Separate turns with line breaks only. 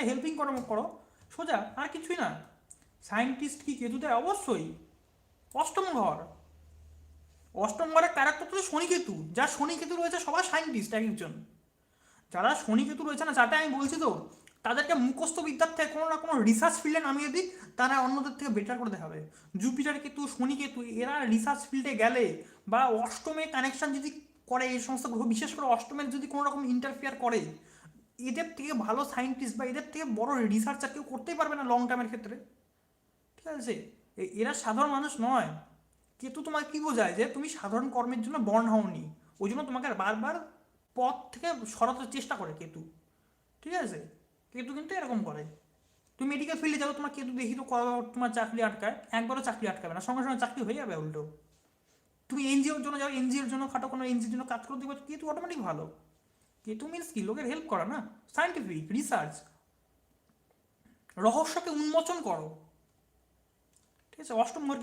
একটা হেল্পিং কর্ম করো, সোজা, আর কিছুই না। সায়েন্টিস্ট কি কেতুদের? অবশ্যই। অষ্টম ঘর, অষ্টম ঘরের ক্যারেক্টার তো শনি কেতু, যার শনি কেতু রয়েছে সবাই সায়েন্টিস্ট এক একজন। যারা শনি কেতু রয়েছে না, যাতে আমি বলছি তো, তাদেরকে মুখস্থ বিদ্যার থেকে কোনো না কোনো রিসার্চ ফিল্ডে নামিয়ে দিই, তারা অন্যদের থেকে বেটার করে দেখাবে। জুপিটার কেতু, শনি কেতু, এরা রিসার্চ ফিল্ডে গেলে বা অষ্টমে কানেকশন যদি করে, এই সমস্ত গ্রহ বিশেষ করে অষ্টমের যদি কোনো রকম ইন্টারফেয়ার করে, এদের থেকে ভালো সায়েন্টিস্ট বা এদের থেকে বড় রিসার্চার কেউ করতেই পারবে না লং টার্মের ক্ষেত্রে। ঠিক আছে? এরা সাধারণ মানুষ নয়। কেতু তোমাকে কি বোঝায়? যে তুমি সাধারণ কর্মের জন্য বর্ণ হওনি, ওই জন্য তোমাকে বারবার পথ থেকে সরাতে চেষ্টা করে কেতু। ঠিক আছে? কেতু কিন্তু এরকম করে। তুমি মেডিকেল ফিল্ডে যাও, তোমার কেতু দেখি তো তোমার চাকরি আটকায়, একবারও চাকরি আটকাবে না, সঙ্গে সঙ্গে চাকরি হয়ে যাবে উল্টো। তুমি এনজিওর জন্য যাও, এনজিওর জন্য খাটো, কোনো এনজিওর জন্য কাজ করো, দেখবে কেতু অটোমেটিক ভালো। কেতু মিনস কি? লোকের হেল্প করা না, সায়েন্টিফিক রিসার্চ, রহস্যকে উন্মোচন করো। ঠিক আছে? অষ্টম ঘর কি